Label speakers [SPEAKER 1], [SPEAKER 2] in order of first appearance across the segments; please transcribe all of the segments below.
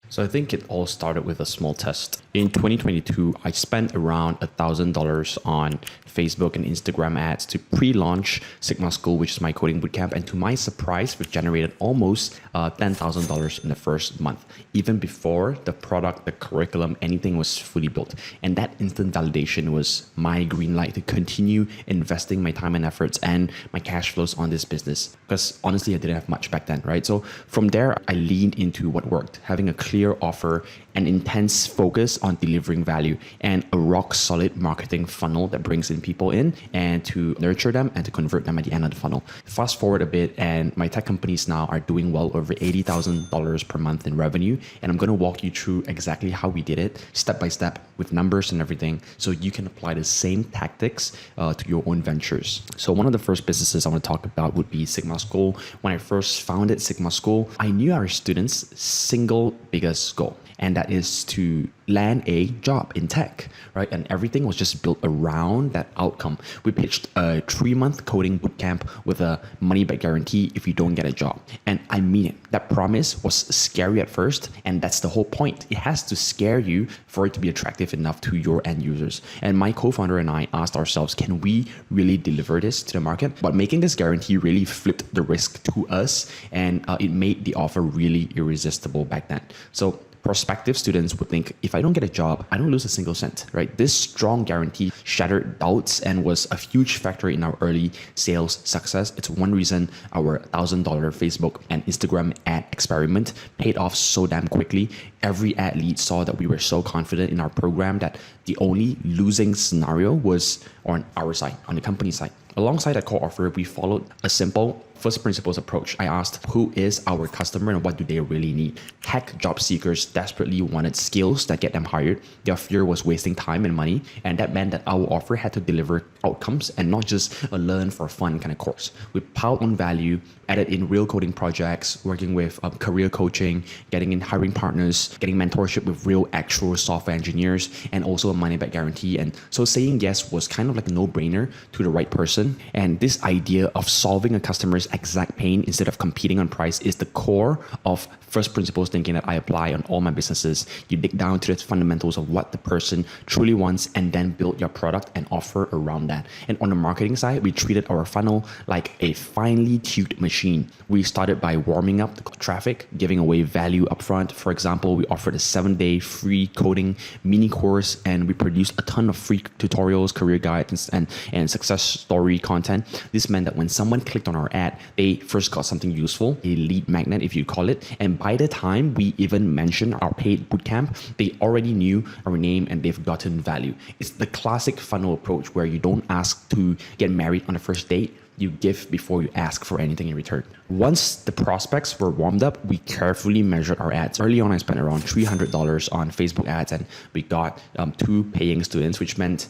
[SPEAKER 1] So I think it all started with a small test. In 2022, I spent around $1,000 on Facebook and Instagram ads to pre-launch Sigma School, which is my coding bootcamp. And to my surprise, we've generated almost $10,000 in the first month, even before the product, the curriculum, anything was fully built. And that instant validation was my green light to continue investing my time and efforts and my cash flows on this business. Because honestly, I didn't have much back then, right? So from there, I leaned into what worked, having a clear offer, an intense focus on delivering value, and a rock solid marketing funnel that brings in people in and to nurture them and to convert them at the end of the funnel. Fast forward a bit, and my tech companies now are doing well over $80,000 per month in revenue. And I'm going to walk you through exactly how we did it step by step with numbers and everything, so you can apply the same tactics to your own ventures. So one of the first businesses I want to talk about would be Sigma School. When I first founded Sigma School, I knew our students' single biggest goal, and that is to land a job in tech, right? And everything was just built around that outcome. We pitched a 3-month coding bootcamp with a money back guarantee if you don't get a job. And I mean it. That promise was scary at first, and that's the whole point. It has to scare you for it to be attractive enough to your end users. And my co-founder and I asked ourselves, can we really deliver this to the market? But making this guarantee really flipped the risk to us, and it made the offer really irresistible back then. So prospective students would think, if I don't get a job, I don't lose a single cent, right? This strong guarantee shattered doubts and was a huge factor in our early sales success. It's one reason our $1,000 Facebook and Instagram ad experiment paid off so damn quickly. Every ad lead saw that we were so confident in our program that the only losing scenario was on our side, on the company side. Alongside that core offer, we followed a simple first principles approach. I asked, who is our customer and what do they really need? Tech job seekers desperately wanted skills that get them hired. Their fear was wasting time and money, and that meant that our offer had to deliver outcomes and not just a learn for fun kind of course. We piled on value, added in real coding projects, working with career coaching, getting in hiring partners, getting mentorship with real actual software engineers, and also a money back guarantee. And so saying yes was kind of like a no-brainer to the right person. And this idea of solving a customer's exact pain instead of competing on price is the core of first principles thinking that I apply on all my businesses. You dig down to the fundamentals of what the person truly wants and then build your product and offer around that. And on the marketing side, we treated our funnel like a finely tuned machine. We started by warming up the traffic, giving away value upfront. For example, we offered a 7-day free coding mini course, and we produced a ton of free tutorials, career guides, and success story content. This meant that when someone clicked on our ad, they first got something useful, a lead magnet if you call it, and by the time we even mentioned our paid bootcamp, they already knew our name and they've gotten value. It's the classic funnel approach where you don't ask to get married on the first date. You give before you ask for anything in return. Once the prospects were warmed up, we carefully measured our ads. Early on, I spent around $300 on Facebook ads, and we got 2 paying students, which meant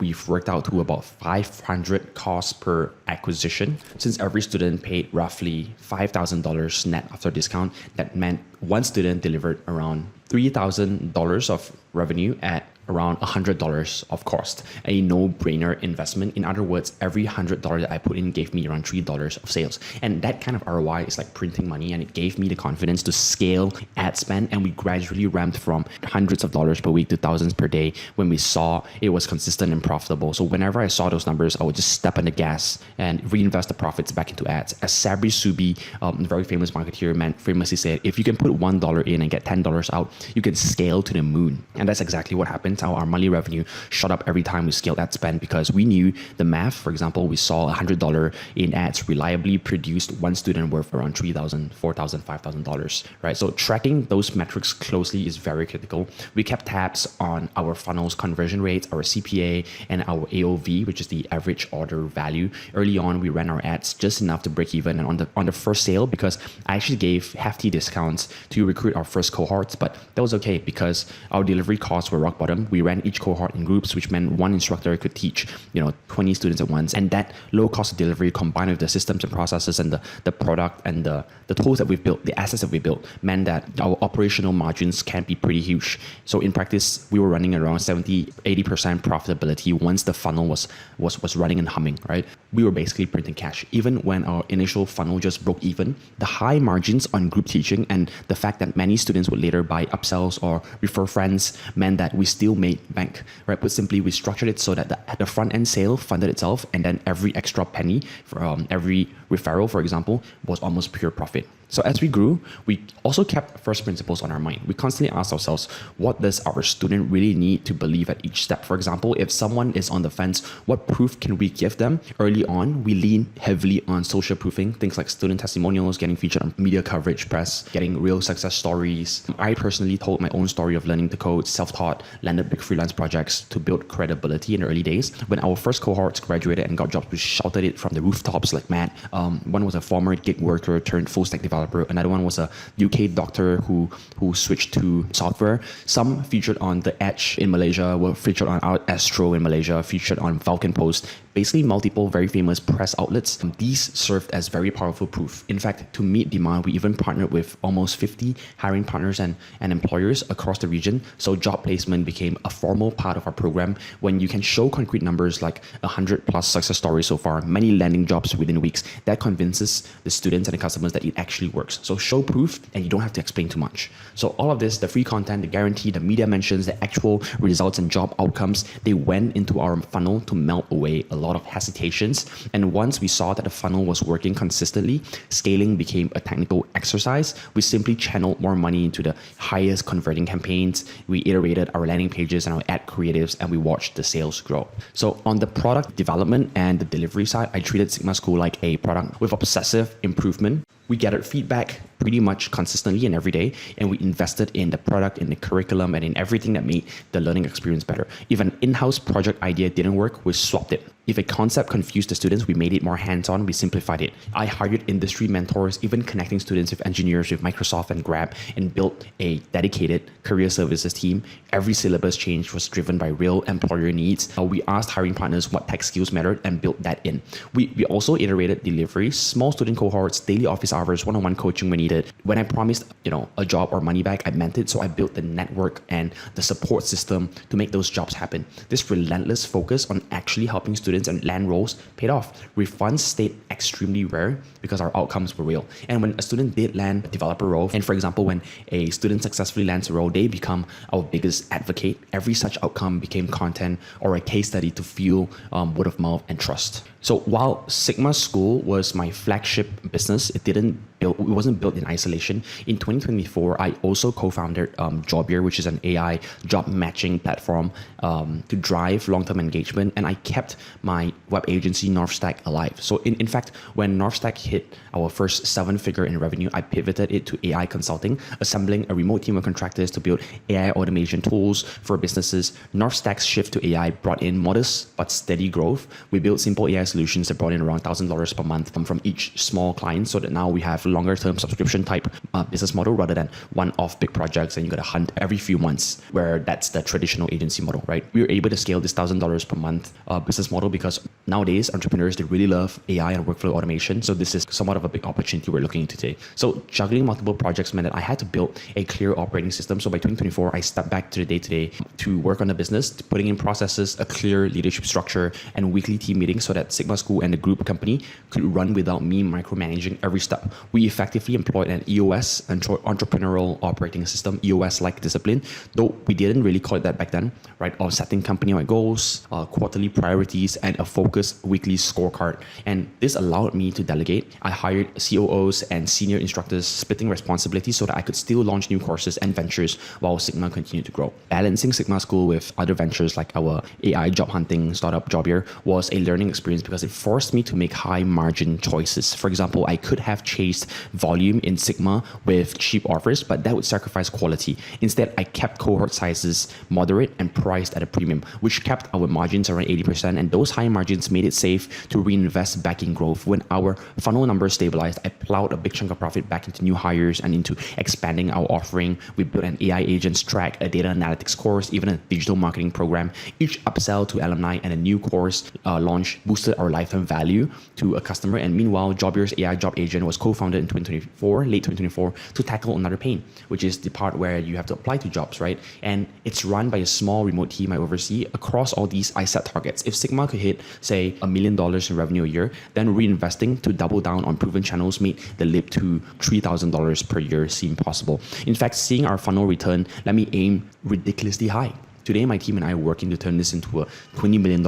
[SPEAKER 1] we've worked out to about $500 costs per acquisition. Since every student paid roughly $5,000 net after discount, that meant one student delivered around $3,000 of revenue at around $100 of cost, a no-brainer investment. In other words, every $100 that I put in gave me around $3 of sales. And that kind of ROI is like printing money, and it gave me the confidence to scale ad spend, and we gradually ramped from hundreds of dollars per week to thousands per day when we saw it was consistent and profitable. So whenever I saw those numbers, I would just step on the gas and reinvest the profits back into ads. As Sabri Subi, a very famous marketeer, famously said, if you can put $1 in and get $10 out, you can scale to the moon. And that's exactly what happened. How our monthly revenue shot up every time we scaled ad spend, because we knew the math. For example, we saw $100 in ads reliably produced one student worth around $3,000, $4,000, $5,000, right? So tracking those metrics closely is very critical. We kept tabs on our funnel's conversion rates, our CPA, and our AOV, which is the average order value. Early on, we ran our ads just enough to break even, and on the first sale, because I actually gave hefty discounts to recruit our first cohorts, but that was okay because our delivery costs were rock bottom. system. We ran each cohort in groups, which meant one instructor could teach, 20 students at once. And that low cost of delivery combined with the systems and processes and the product and the tools that we built, the assets that we built, meant that our operational margins can be pretty huge. So in practice, we were running around 70-80% profitability once the funnel was running and humming, right? We were basically printing cash. Even when our initial funnel just broke even, the high margins on group teaching and the fact that many students would later buy upsells or refer friends meant that we still made bank, right? Put simply, we structured it so that the front end sale funded itself, and then every extra penny from every referral, for example, was almost pure profit. So as we grew, we also kept first principles on our mind. We constantly asked ourselves, what does our student really need to believe at each step? For example, if someone is on the fence, what proof can we give them? Early on, we lean heavily on social proofing, things like student testimonials, getting featured on media coverage, press, getting real success stories. I personally told my own story of learning to code, self-taught, landed big freelance projects to build credibility in the early days. When our first cohorts graduated and got jobs, we shouted it from the rooftops like mad. One was a former gig worker turned full stack developer. Another one was a UK doctor who switched to software. Some featured on The Edge in Malaysia, were featured on Astro in Malaysia, featured on Vulcan Post. Basically multiple very famous press outlets. These served as very powerful proof. In fact, to meet demand, we even partnered with almost 50 hiring partners and employers across the region. So job placement became a formal part of our program. When you can show concrete numbers like 100 plus success stories so far, many landing jobs within weeks, that convinces the students and the customers that it actually works. So show proof and you don't have to explain too much. So all of this, the free content, the guarantee, the media mentions, the actual results and job outcomes, they went into our funnel to melt away a lot of hesitations. And once we saw that the funnel was working consistently, scaling became a technical exercise. We simply channeled more money into the highest converting campaigns. We iterated our landing pages and our ad creatives, and we watched the sales grow. So on the product development and the delivery side, I treated Sigma School like a product with obsessive improvement. We gathered feedback pretty much consistently and every day, and we invested in the product, in the curriculum, and in everything that made the learning experience better. If an in-house project idea didn't work, we swapped it. If a concept confused the students, we made it more hands-on, we simplified it. I hired industry mentors, even connecting students with engineers with Microsoft and Grab, and built a dedicated career services team. Every syllabus change was driven by real employer needs. We asked hiring partners what tech skills mattered and built that in. We also iterated delivery, small student cohorts, daily office hours, one-on-one coaching when needed. When I promised, a job or money back, I meant it. So I built the network and the support system to make those jobs happen. This relentless focus on actually helping students and land roles paid off. Refunds stayed extremely rare because our outcomes were real. And when a student did land a developer role, and for example, when a student successfully lands a role, they become our biggest advocate. Every such outcome became content or a case study to fuel word of mouth and trust. So while Sigma School was my flagship business, it wasn't built in isolation. In 2024, I also co-founded Jobier, which is an AI job matching platform to drive long-term engagement. And I kept my web agency NorthStack alive. So in fact, when NorthStack hit our first 7-figure in revenue, I pivoted it to AI consulting, assembling a remote team of contractors to build AI automation tools for businesses. NorthStack's shift to AI brought in modest but steady growth. We built simple AI solutions that brought in around $1,000 per month from each small client, so that now we have longer term subscription type business model rather than one-off big projects and you got to hunt every few months, where that's the traditional agency model, right? We were able to scale this $1,000 per month business model because nowadays entrepreneurs, they really love AI and workflow automation. So this is somewhat of a big opportunity we're looking into today. So juggling multiple projects meant that I had to build a clear operating system. So by 2024, I stepped back to the day-to-day to work on the business, putting in processes, a clear leadership structure, and weekly team meetings so that Sigma School and the group company could run without me micromanaging every step. We effectively employed an EOS, entrepreneurial operating system, EOS-like discipline, though we didn't really call it that back then, right? Of setting company-wide goals, quarterly priorities, and a focused weekly scorecard. And this allowed me to delegate. I hired COOs and senior instructors, splitting responsibilities so that I could still launch new courses and ventures while Sigma continued to grow. Balancing Sigma School with other ventures like our AI job hunting startup Jobier was a learning experience because it forced me to make high margin choices. For example, I could have chased chased volume in Sigma with cheap offers, but that would sacrifice quality. Instead, I kept cohort sizes moderate and priced at a premium, which kept our margins around 80%, and those high margins made it safe to reinvest back in growth. When our funnel numbers stabilized, I plowed a big chunk of profit back into new hires and into expanding our offering. We built an AI agents track, a data analytics course, even a digital marketing program. Each upsell to alumni and a new course launch boosted our lifetime value to a customer. And meanwhile, Jobier's AI job agent was co-founded in 2024, late 2024, to tackle another pain, which is the part where you have to apply to jobs, right? And it's run by a small remote team I oversee. Across all these, I set targets. If Sigma could hit, say, $1 million in revenue a year, then reinvesting to double down on proven channels made the leap to $3,000 per year seem possible. In fact, seeing our funnel return, let me aim ridiculously high. Today, my team and I are working to turn this into a $20 million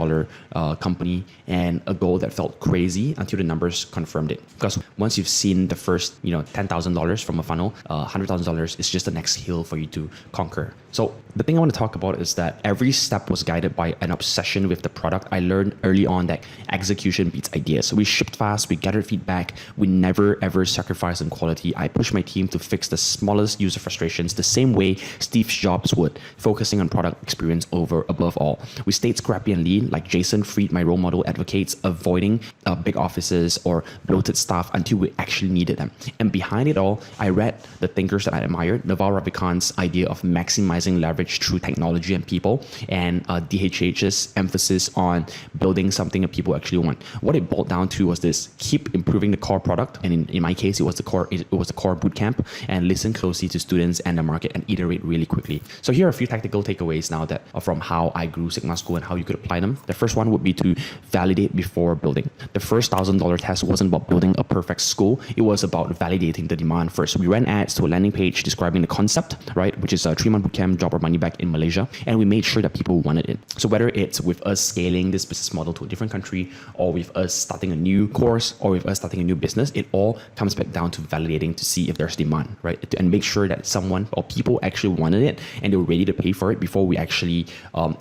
[SPEAKER 1] company, and a goal that felt crazy until the numbers confirmed it. Because once you've seen the first, $10,000 from a funnel, $100,000 is just the next hill for you to conquer. So the thing I want to talk about is that every step was guided by an obsession with the product. I learned early on that execution beats ideas. We shipped fast, we gathered feedback, we never ever sacrificed on quality. I pushed my team to fix the smallest user frustrations the same way Steve Jobs would, focusing on product experience above all. We stayed scrappy and lean, like Jason Fried, my role model, advocates, avoiding big offices or bloated staff until we actually needed them. And behind it all, I read the thinkers that I admired, Naval Ravikant's idea of maximizing leverage through technology and people, and DHH's emphasis on building something that people actually want. What it boiled down to was this: keep improving the core product, and in my case, it was the core bootcamp, and listen closely to students and the market and iterate really quickly. So here are a few tactical takeaways now that are from how I grew Sigma School and how you could apply them. The first one would be to validate before building. The first $1,000 test wasn't about building a perfect school. It was about validating the demand first. We ran ads to a landing page describing the concept, right, which is a 3-month bootcamp, job or money back in Malaysia, and we made sure that people wanted it. So whether it's with us scaling this business model to a different country, or with us starting a new course, or with us starting a new business, it all comes back down to validating to see if there's demand, right, and make sure that someone or people actually wanted it and they were ready to pay for it before we actually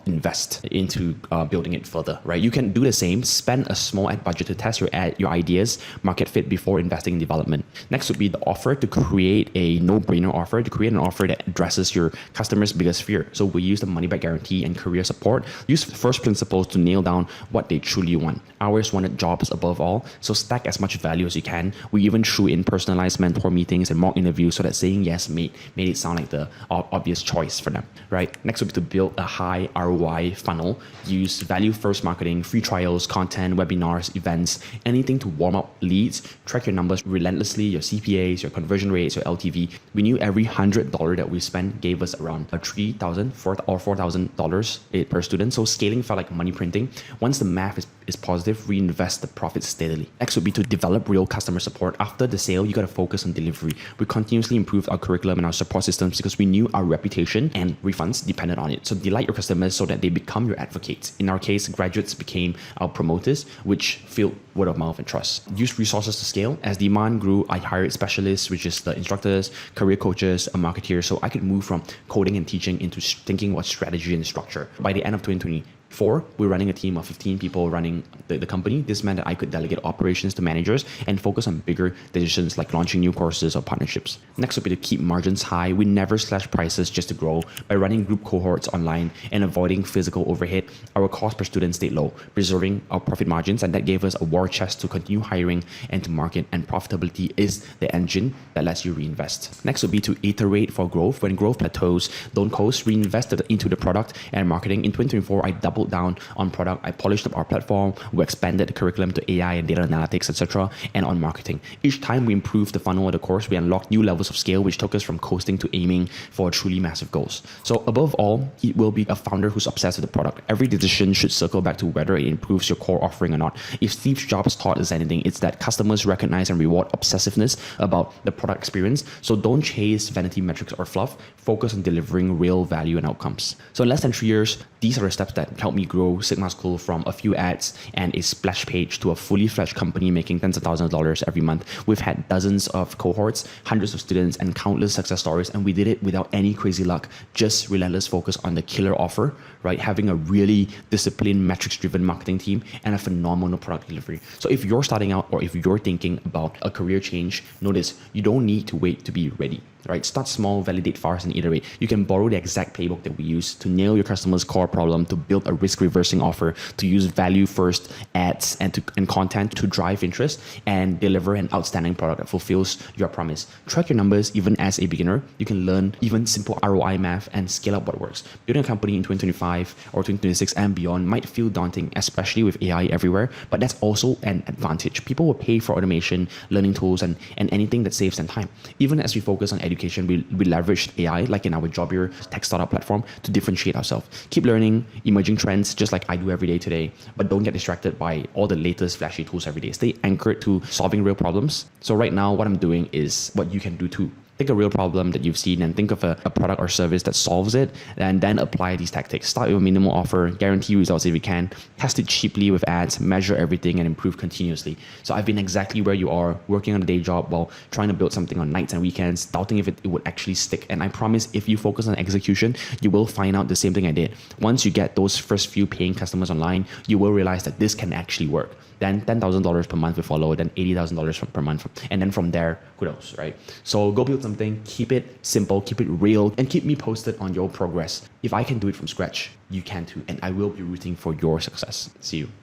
[SPEAKER 1] invest into building it further, right? You can do the same, spend a small ad budget to test your ideas, market fit before investing in development. Next would be the offer, to create a no-brainer offer, to create an offer that addresses your customer's biggest fear. So we use the money back guarantee and career support. Use first principles to nail down what they truly want. Ours wanted jobs above all, so stack as much value as you can. We even threw in personalized mentor meetings and mock interviews so that saying yes made it sound like the obvious choice for them, right? Next would be to build a high ROI funnel. Use value first marketing, free trials, content, webinars, events, anything to warm up leads. Track your numbers relentlessly, your CPAs, your conversion rates, your LTV. We knew every $100 that we spent gave us around $3,000 or $4,000 per student. So scaling felt like money printing. Once the math is positive, reinvest the profits steadily. Next would be to develop real customer support. After the sale, you got to focus on delivery. We continuously improved our curriculum and our support systems because we knew our reputation and refunds depended on it. So delight your customers so that they become your advocates. In our case, graduates became our promoters, which fueled word of mouth and trust. Use resources to scale. As demand grew, I hired specialists, which is the instructors, career coaches, a marketeer, so I could move from coding and teaching into thinking about strategy and structure. By the end of 2024, we're running a team of 15 people running the company. This meant that I could delegate operations to managers and focus on bigger decisions like launching new courses or partnerships. Next would be to keep margins high. We never slashed prices just to grow. By running group cohorts online and avoiding physical overhead, our cost per student stayed low, preserving our profit margins, and that gave us a war chest to continue hiring and to market, and profitability is the engine that lets you reinvest. Next would be to iterate for growth. When growth plateaus, don't coast, reinvest into the product and marketing. In 2024, I doubled down on product. I polished up our platform. We expanded the curriculum to AI and data analytics, etc., and on marketing. Each time we improved the funnel of the course, we unlocked new levels of scale, which took us from coasting to aiming for truly massive goals. So above all, it will be a founder who's obsessed with the product. Every decision should circle back to whether it improves your core offering or not. If Steve Jobs taught us anything, it's that customers recognize and reward obsessiveness about the product experience. So don't chase vanity metrics or fluff. Focus on delivering real value and outcomes. So in less than 3 years, these are the steps that help helped me grow Sigma School from a few ads and a splash page to a fully fledged company making tens of thousands of dollars every month. We've had dozens of cohorts, hundreds of students, and countless success stories, and we did it without any crazy luck, just relentless focus on the killer offer, right? Having a really disciplined, metrics-driven marketing team and a phenomenal product delivery. So if you're starting out or if you're thinking about a career change, notice you don't need to wait to be ready. Right? Start small, validate fast, and iterate. You can borrow the exact playbook that we use to nail your customer's core problem, to build a risk-reversing offer, to use value-first ads and content to drive interest and deliver an outstanding product that fulfills your promise. Track your numbers even as a beginner. You can learn even simple ROI math and scale up what works. Building a company in 2025 or 2026 and beyond might feel daunting, especially with AI everywhere, but that's also an advantage. People will pay for automation, learning tools, and anything that saves them time. Even as we focus on education, we leveraged AI, like in our Jobber tech startup platform, to differentiate ourselves. Keep learning emerging trends, just like I do every day today, but don't get distracted by all the latest flashy tools every day. Stay anchored to solving real problems. So right now, what I'm doing is what you can do too. Take a real problem that you've seen and think of a product or service that solves it, and then apply these tactics. Start with a minimal offer, guarantee results if you can, test it cheaply with ads, measure everything, and improve continuously. So I've been exactly where you are, working on a day job while trying to build something on nights and weekends, doubting if it would actually stick. And I promise, if you focus on execution, you will find out the same thing I did. Once you get those first few paying customers online, you will realize that this can actually work. Then $10,000 per month will follow, then $80,000 per month. And then from there, who knows, right? So go build something, keep it simple, keep it real, and keep me posted on your progress. If I can do it from scratch, you can too. And I will be rooting for your success. See you.